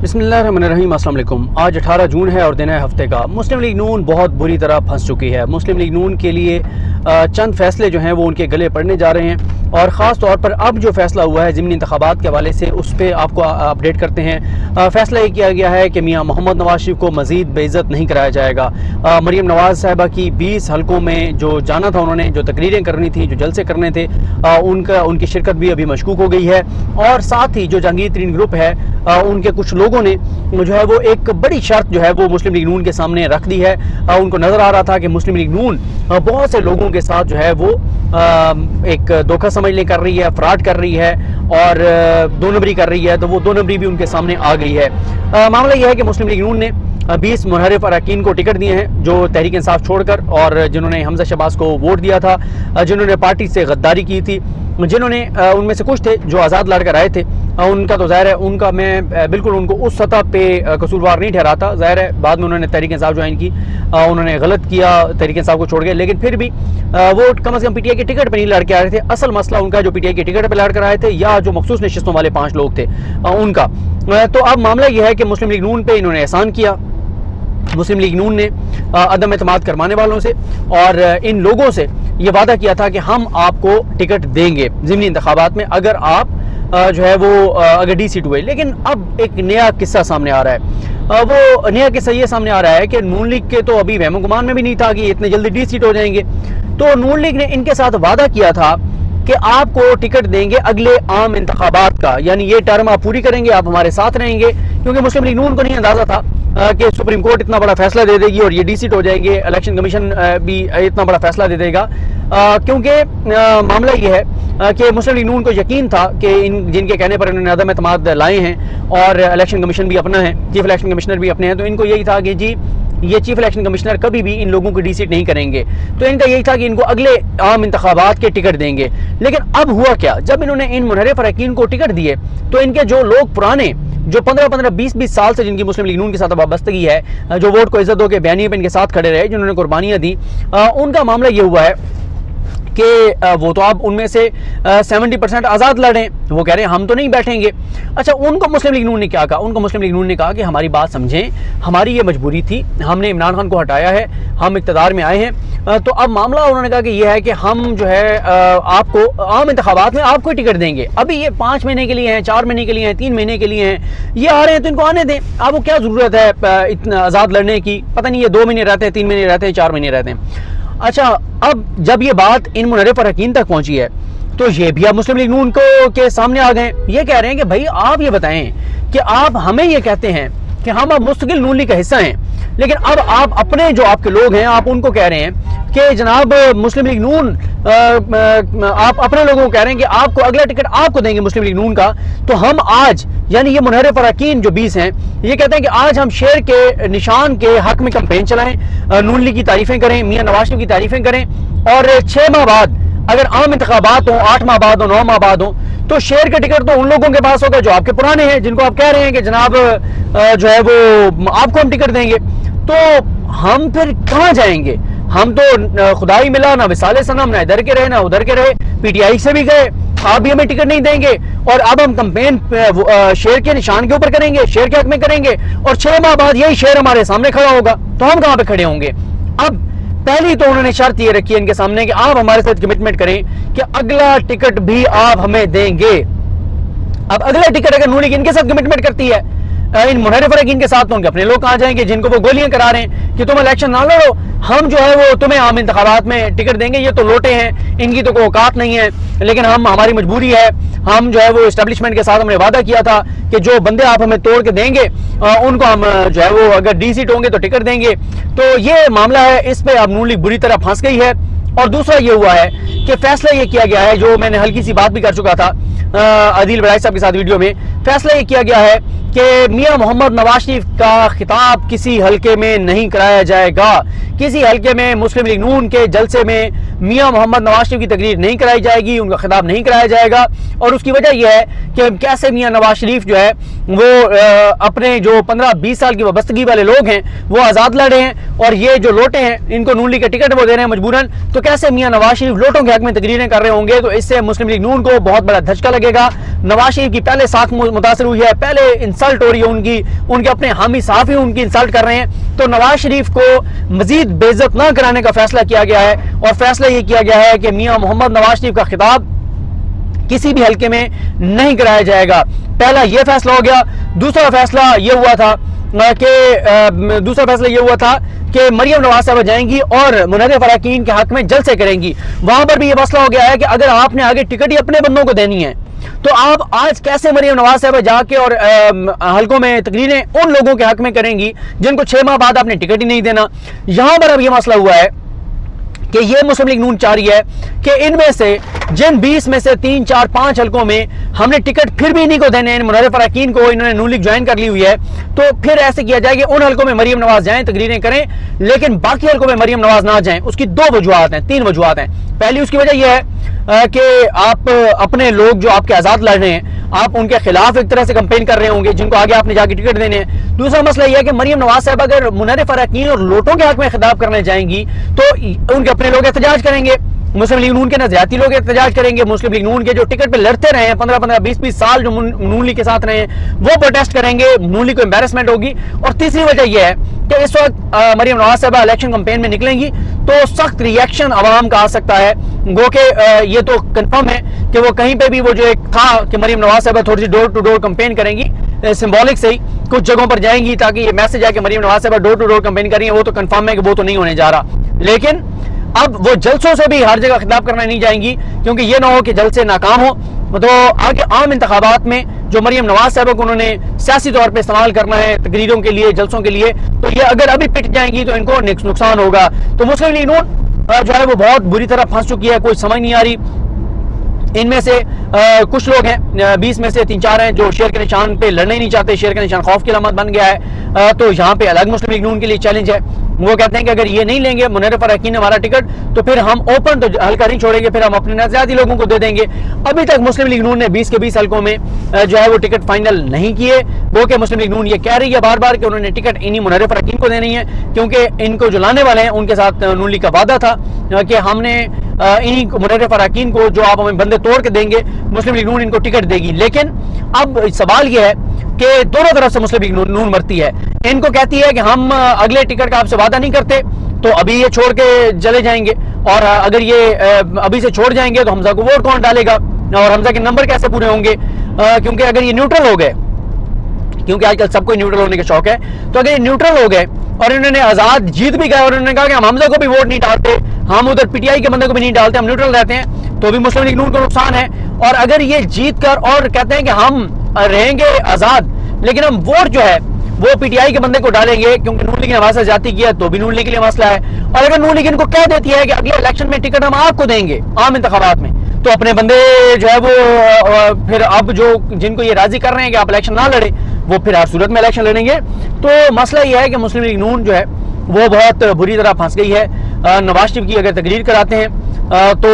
बिस्मिल्लाहिर्रहमानिर्रहीम। अस्सलाम वालेकुम। आज 18 जून है और दिन है हफ्ते का। मुस्लिम लीग नून बहुत बुरी तरह फंस चुकी है। मुस्लिम लीग नून के लिए चंद फैसले जो हैं वो उनके गले पड़ने जा रहे हैं और ख़ास तौर पर अब जो फैसला हुआ है ज़िमनी इंतखाबात के हवाले से उस पर आपको अपडेट करते हैं। फ़ैसला ये किया गया है कि मियाँ मोहम्मद नवाज शरीफ को मज़ीद बेइज्जत नहीं कराया जाएगा। मरीम नवाज़ साहिबा की 20 हलकों में जो जाना था उन्होंने, जो तकरीरें करनी थी, जो जलसे करने थे, उनकी शिरकत भी अभी मशकूक हो गई है। और साथ ही जो जहांगीर तरीन ग्रुप है उनके कुछ लोगों ने जो है वो एक बड़ी शर्त जो है वो मुस्लिम लीग नून के सामने रख दी है। उनको नज़र आ रहा था कि मुस्लिम लीग नून बहुत से लोगों के साथ जो है वो एक धोखा समझने कर रही है, फ्रॉड कर रही है और दो नंबरी कर रही है, तो वो दो नंबरी भी उनके सामने आ गई है। मामला यह है कि मुस्लिम लीग नून ने 20 मुनहरिफ अरकान को टिकट दिए हैं जो तहरीक इंसाफ छोड़कर, और जिन्होंने हमजा शहबाज को वोट दिया था, जिन्होंने पार्टी से गद्दारी की थी, जिन्होंने उनमें से कुछ थे जो आज़ाद लड़कर आए थे। उनका तो ज़ाहिर है, उनका मैं बिल्कुल उनको उस सतह पे कसूरवार नहीं ठहराता। ज़ाहिर है बाद में उन्होंने तहरीक इंसाफ ज्वाइन की, उन्होंने गलत किया, तहरीक इंसाफ को छोड़ गए, लेकिन फिर भी वो कम से कम पीटीआई के टिकट पर नहीं लड़ के आ रहे थे। असल मसला उनका जो पीटीआई के टिकट पर लड़ कर आए थे या जो मखसूस नशिस्तों वाले 5 लोग थे उनका। तो अब मामला यह है कि मुस्लिम लीग नून पे इन्होंने एहसान किया। मुस्लिम लीग नून ने अदम एतमाद करवाने वालों से और इन लोगों से ये वादा किया था कि हम आपको टिकट देंगे ज़िमनी इंतखाबात में अगर आप जो है वो अगर डी सीट हुए। लेकिन अब एक नया किस्सा सामने आ रहा है। वो नया किस्सा ये सामने आ रहा है कि नून लीग के तो अभी वहम गुमान में भी नहीं था कि इतने जल्दी डी सीट हो जाएंगे। तो नून लीग ने इनके साथ वादा किया था कि आपको टिकट देंगे अगले आम इंतखाबात का, यानी ये टर्म आप पूरी करेंगे, आप हमारे साथ रहेंगे। क्योंकि मुस्लिम लीग नून को नहीं अंदाजा था कि सुप्रीम कोर्ट इतना बड़ा फैसला दे देगी और ये डी सीट हो जाएंगे, इलेक्शन कमीशन भी इतना बड़ा फैसला दे देगा। क्योंकि मामला ये है कि मुस्लिम लीग नून को यकीन था कि जिनके कहने पर इन्होंने अदम एतमाद लाए हैं और इलेक्शन कमीशन भी अपना है, चीफ इलेक्शन कमिश्नर भी अपने हैं, तो इनको यही था कि जी ये चीफ इलेक्शन कमिश्नर कभी भी इन लोगों को डी सीट नहीं करेंगे। तो इनका यही था कि इनको अगले आम इंतखाबात के टिकट देंगे। लेकिन अब हुआ क्या, जब इन्होंने इन मुनहरिफ अरकान को टिकट दिए तो इनके जो लोग पुराने जो 15-15, 20-20 साल से जिनकी मुस्लिम लीग नून के साथ वाबस्तगी है, जो वोट को इज्जत दो के बयानी पे इनके साथ खड़े रहे, जिन्होंने कुर्बानियां दी, उनका मामला ये हुआ है कि वो तो आप उनमें से 70% आज़ाद लड़ें। वो कह रहे हैं हम तो नहीं बैठेंगे। अच्छा, उनको मुस्लिम लीग नून ने क्या कहा? उनको मुस्लिम लीग नून ने कहा कि हमारी बात समझें, हमारी ये मजबूरी थी, हमने इमरान खान को हटाया है, हम इक़्तिदार में आए हैं। तो अब मामला उन्होंने कहा कि ये है कि हम जो है आपको आम इंतखाबात में आपको ही टिकट देंगे। अभी ये 5 महीने के लिए हैं, 4 महीने के लिए हैं, 3 महीने के लिए हैं, ये आ रहे हैं तो इनको आने दें। आपको क्या ज़रूरत है इतना आज़ाद लड़ने की? पता नहीं ये 2 महीने रहते हैं, 3 महीने रहते हैं, 4 महीने रहते हैं। अच्छा, अब जब ये बात इन मुनहरिफ अरकान तक पहुंची है तो ये भी अब मुस्लिम लीग नून को के सामने आ गए। ये कह रहे हैं कि भाई आप ये बताएं कि आप हमें ये कहते हैं कि हम अब मुस्तकिल नून लीग का हिस्सा हैं, लेकिन अब आप अपने जो आपके लोग हैं आप उनको कह रहे हैं कि जनाब मुस्लिम लीग नून, आप अपने लोगों को कह रहे हैं कि आपको अगला टिकट आपको देंगे मुस्लिम लीग नून का। तो हम आज, यानी ये मुनहरिफ अरकान जो 20 हैं, ये कहते हैं कि आज हम शेर के निशान के हक में कैंपेन चलाएं, नून लीग की तारीफें करें, मियां नवाज शरीफ की तारीफें करें, और 6 माह बाद अगर आम इंतखाबात हो, 8 माह बाद हो, 9 माह बाद हो, तो शेर का टिकट तो उन लोगों के पास होगा जो आपके पुराने हैं, जिनको आप कह रहे हैं कि जनाब जो है वो आपको हम टिकट देंगे। तो हम फिर कहाँ जाएंगे? हम तो खुदाई मिला ना विसाले सनम, ना इधर के रहे ना उधर के रहे, पीटीआई से भी गए, आप भी हमें टिकट नहीं देंगे, और अब हम कैंपेन शेर के निशान के ऊपर करेंगे, शेर के हक में करेंगे, और 6 माह बाद यही शेर हमारे सामने खड़ा होगा, तो हम कहाँ पे खड़े होंगे? अब पहली तो उन्होंने शर्त ये रखी है इनके सामने कि आप हमारे साथ कमिटमेंट करें कि अगला टिकट भी आप हमें देंगे। अब अगला टिकट अगर नून लीग इनके साथ कमिटमेंट करती है, इन मुनहरिफ अरकान के साथ, तो उनके अपने लोग कहाँ जाएंगे जिनको वो गोलियां करा रहे हैं कि तुम इलेक्शन ना लड़ो, हम जो है वो तुम्हें आम इंतखाबात में टिकट देंगे। ये तो लोटे हैं, इनकी तो कोई औकात नहीं है, लेकिन हमारी मजबूरी है, हम जो है वो एस्टेब्लिशमेंट के साथ हमने वादा किया था कि जो बंदे आप हमें तोड़ के देंगे उनको हम जो है वो अगर डी सीट होंगे तो टिकट देंगे। तो ये मामला है, इस पर अब नून लीग बुरी तरह फंस गई है। और दूसरा ये हुआ है कि फैसला ये किया गया है, जो मैंने हल्की सी बात भी कर चुका था आदिल बड़ाई साहब के साथ वीडियो में, फैसला ये किया गया है कि मियां मोहम्मद नवाज शरीफ का खिताब किसी हल्के में नहीं कराया जाएगा। किसी हल्के में मुस्लिम लीग नून के जलसे में मियां मोहम्मद नवाज शरीफ की तकरीर नहीं कराई जाएगी, उनका खिताब नहीं कराया जाएगा। और उसकी वजह यह है कि कैसे मियां नवाज शरीफ जो है वो अपने जो 15-20 साल की वाबस्तगी वाले लोग हैं वो आज़ाद लड़े हैं, और ये जो लोटे हैं इनको नून लीग का टिकट वो दे रहे हैं मजबूरन, तो कैसे मियां नवाज शरीफ लोटों के हक में तकरीरें कर रहे होंगे। तो इससे मुस्लिम लीग नून को बहुत बड़ा धचका लगेगा। नवाज शरीफ की पहले साख मुतासर हुई है, पहले इंसल्ट हो रही है उनकी, उनके अपने हामी सहाफ़ी उनकी इंसल्ट कर रहे हैं। तो नवाज शरीफ को मजीद बेइज्जत न कराने का फैसला किया गया है, और फैसला ये किया गया है कि मियां मोहम्मद नवाज शरीफ का खिताब किसी भी हल्के में नहीं कराया जाएगा। पहला ये फैसला हो गया। दूसरा फैसला ये हुआ था कि मरियम नवाज साहब जाएंगी और मुनर्रिफ अरकान के हक में जलसे करेंगी। वहां पर भी ये मसला हो गया है कि अगर आपने आगे टिकट ही अपने बंदों को देनी है तो आप आज कैसे मरियम नवाज साहब जाके और हल्कों में तकरीरें उन लोगों के हक में करेंगी जिनको 6 माह बाद आपने टिकट ही नहीं देना। यहां पर अब ये मसला हुआ है कि ये मुस्लिम लीग नून चाह रही है कि इनमें से जिन 20 में से 3, 4, 5 हल्कों में हमने टिकट फिर भी इन्हीं को देने हैं, मुनर्रिफ अरकान को इन्होंने नून लीग ज्वाइन कर ली हुई है, तो फिर ऐसे किया जाए कि उन हल्कों में मरियम नवाज जाएं, तकरीरें करें, लेकिन बाकी हल्कों में मरियम नवाज ना जाएं। उसकी 2 वजूहात हैं, 3 वजूहात हैं। पहली उसकी वजह यह है कि आप अपने लोग जो आपके आज़ाद लड़ रहे हैं आप उनके खिलाफ एक तरह से कंपेन कर रहे होंगे जिनको आगे आपने जाके टिकट देने हैं। दूसरा मसला यह है कि मरियम नवाज साहब अगर मुनर्रिफ अरकान और लोटों के हक में खिताब करने जाएंगी तो उनके अपने लोग एहतजाज करेंगे, मुस्लिम लीग नून के नज़रियाती लोग एहतजाज करेंगे, मुस्लिम लीग नून के जो टिकट पे लड़ते रहे हैं 15-15, 20-20 साल जो नून लीग के साथ रहे हैं वो प्रोटेस्ट करेंगे, नून लीग को एम्बेरसमेंट होगी। और तीसरी वजह यह है कि इस वक्त मरियम नवाज साहब इलेक्शन कैंपेन में निकलेंगी तो सख्त रिएक्शन आवाम का आ सकता है। गो के ये तो कंफर्म है कि वो कहीं पे भी वो जो एक था कि मरियम नवाज साहब थोड़ी सी डोर टू डोर कैंपेन करेंगी, सिंबॉलिक से ही कुछ जगहों पर जाएंगी ताकि ये मैसेज आए कि मरियम नवाज साहब डोर टू डोर कैंपेन कर रही है, वो तो कंफर्म है कि वो तो नहीं होने जा रहा। लेकिन अब वो जलसों से भी हर जगह खिताब करना नहीं जाएंगी क्योंकि ये ना हो कि जलसे नाकाम हो। तो आगे आम इंतखाबात में जो मरियम नवाज साहब को उन्होंने सियासी तौर पे इस्तेमाल करना है तकरीरों के लिए, जलसों के लिए, तो ये अगर अभी पिट जाएंगी तो इनको नुकसान होगा। तो मुस्लिम लीग नून जो है वो बहुत बुरी तरह फंस चुकी है, कोई समझ नहीं आ रही। इनमें से कुछ लोग हैं, 20 में से 3-4 हैं जो शेर के निशान पे लड़ना ही नहीं चाहते, शेर का निशान खौफ की अलामत बन गया है। तो यहाँ पे अलग मुस्लिम लीग नून के लिए चैलेंज है। वो कहते हैं कि अगर ये नहीं लेंगे मुनर्रिफ अरकान हमारा टिकट तो फिर हम ओपन तो हल्का नहीं छोड़ेंगे, फिर हम अपने नज़रियाती लोगों को दे देंगे। अभी तक मुस्लिम लीग नून ने 20 के 20 हल्कों में जो है वो टिकट फाइनल नहीं किए। वो कि मुस्लिम लीग नून ये कह रही है बार बार कि उन्होंने टिकट इन्हीं मुनर्रिफ अरकान को देनी है क्योंकि इनको जो लाने वाले हैं उनके साथ नून लीग का वादा था कि हमने इन्हीं मुनर्रिफ अरकान को जो आप हमें बंदे तोड़ के देंगे मुस्लिम लीग नून इनको टिकट देगी। लेकिन अब सवाल यह है कि दोनों तरफ से मुस्लिम लीग नून मरती है। इनको कहती है कि हम अगले टिकट का आपसे वादा नहीं करते तो अभी ये छोड़ के चले जाएंगे, और अगर ये अभी से छोड़ जाएंगे तो हमजा को वोट कौन डालेगा और हमजा के नंबर कैसे पूरे होंगे, क्योंकि अगर ये न्यूट्रल हो गए, क्योंकि आजकल सबको न्यूट्रल होने का शौक है, तो अगर ये न्यूट्रल हो गए और इन्होंने आज़ाद जीत भी गए और उन्होंने कहा कि हम हमजा को भी वोट नहीं डालते, हम उधर पीटीआई के बंदे को भी नहीं डालते, हम न्यूट्रल रहते हैं, तो भी मुस्लिम लीग नून को नुकसान है। और अगर ये जीत कर और कहते हैं कि हम रहेंगे आज़ाद लेकिन हम वोट जो है वो पीटीआई के बंदे को डालेंगे क्योंकि नून लीग ने हमारे साथ ज्यादती किया, तो भी नून लीग के लिए मसला है। और अगर नून लीग इनको कह देती है कि अगले इलेक्शन में टिकट हम आपको देंगे आम इंतखाबात में, तो अपने बंदे जो है वो फिर अब जो जिनको ये राजी कर रहे हैं कि आप इलेक्शन ना लड़े वो फिर हर सूरत में इलेक्शन लड़ेंगे। तो मसला यह है कि मुस्लिम लीग नून जो है वो बहुत बुरी तरह फंस गई है। नवाज शरीफ की अगर तकरीर कराते हैं तो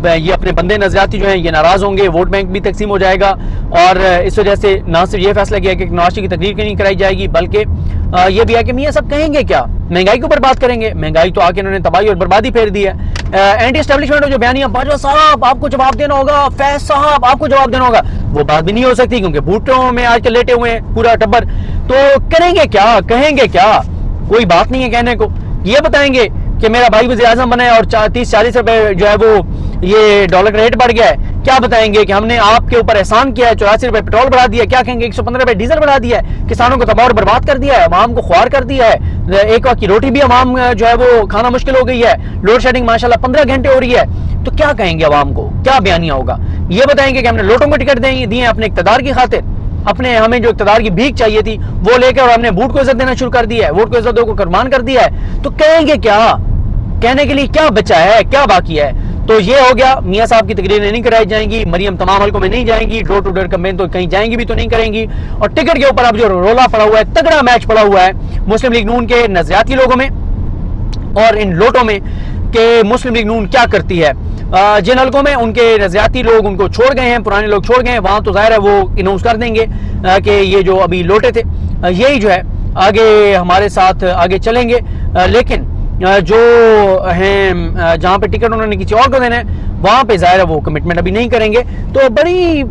ये अपने बंदे नजरियाती जो हैं ये नाराज होंगे, वोट बैंक भी तकसीम हो जाएगा। और इस वजह से ना सिर्फ ये फैसला किया कि नवाज शरीफ की तकरीर नहीं कराई जाएगी बल्कि ये भी है कि मियाँ सब कहेंगे क्या, महंगाई के ऊपर बात करेंगे। महंगाई तो आके इन्होंने तबाही और बर्बादी फेर दी है। एंटी एस्टेब्लिशमेंट जो बयानियां, बाजवा साहब आपको जवाब देना होगा, फैज साहब आपको जवाब देना होगा, वो बात भी नहीं हो सकती क्योंकि भुट्टो में आजकल लेटे हुए हैं पूरा टब्बर। तो करेंगे क्या, कहेंगे क्या, कोई बात नहीं है कहने को। ये बताएंगे कि मेरा भाई वज़ीर आज़म बना है और 30-40 रुपए जो है वो ये डॉलर का रेट बढ़ गया है। क्या बताएंगे कि हमने आपके ऊपर एहसान किया है, 84 रुपए पेट्रोल बढ़ा दिया। क्या कहेंगे 115 रुपए डीजल बढ़ा दिया है, किसानों को तबाह और बर्बाद कर दिया है, अवाम को ख्वार कर दिया है, एक वक्त की रोटी भी अवाम जो है वो खाना मुश्किल हो गई है, लोड शेडिंग माशाल्लाह 15 घंटे हो रही है। तो क्या कहेंगे अवाम को, क्या बयानिया होगा। ये बताएंगे कि हमने लोटों को टिकट दिए अपने इक़्तिदार की खातिर, अपने हमें जो इक़्तिदार की भीख चाहिए थी वो लेकर और हमने वोट को इज्जत देना शुरू कर दिया है, वोट को इज्जत को कुर्बान कर दिया है। तो कहेंगे क्या, कहने के लिए क्या बचा है, क्या बाकी है। तो ये हो गया, मियाँ साहब की तकरीरें नहीं कराई जाएंगी, मरियम तमाम हल्कों में नहीं जाएंगी, डोर टू डोर कैंपेन तो कहीं जाएंगी भी तो नहीं करेंगी। और टिकट के ऊपर अब जो रोला पड़ा हुआ है, तगड़ा मैच पड़ा हुआ है मुस्लिम लीग नून के नजरियाती लोगों में और इन लोटों में। कि मुस्लिम लीग नून क्या करती है। जिन हलकों में उनके नज़रियाती लोग उनको छोड़ गए हैं, पुराने लोग छोड़ गए हैं, वहाँ तो ज़ाहिर है वो अनाउंस कर देंगे कि ये जो अभी लौटे थे यही जो है आगे हमारे साथ आगे चलेंगे। लेकिन जो हैं जहाँ पे टिकट उन्होंने किसी और को देना है वहाँ पे ज़ाहिर है वो कमिटमेंट अभी नहीं करेंगे। तो बड़ी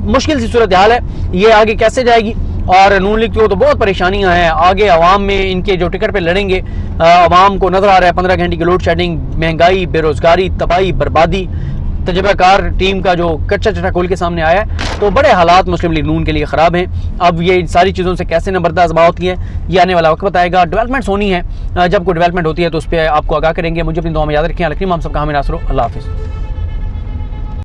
मुश्किल सी सूरत हाल है, ये आगे कैसे जाएगी। और नून लीग को तो बहुत परेशानियां हैं आगे, अवाम में इनके जो टिकट पे लड़ेंगे अवाम को नजर आ रहा है 15 घंटे की लोड शेडिंग, महंगाई, बेरोजगारी, तबाही, बर्बादी, तजर्बाकार टीम का जो कच्चा चटा खोल के सामने आया है। तो बड़े हालात मुस्लिम लीग नून के लिए ख़राब हैं। अब ये इन सारी चीज़ों से कैसे नबरदाश्त होती है ये आने वाला वक्त बताएगा। डेवलपमेंट्स होनी है, जब कोई डेवलपमेंट होती है तो उस पर आपको आगाह करेंगे। मुझे अपनी दुआ में याद रखें। अलक्रीम हम सबका हमें नासरो, अल्लाह हाफिज़।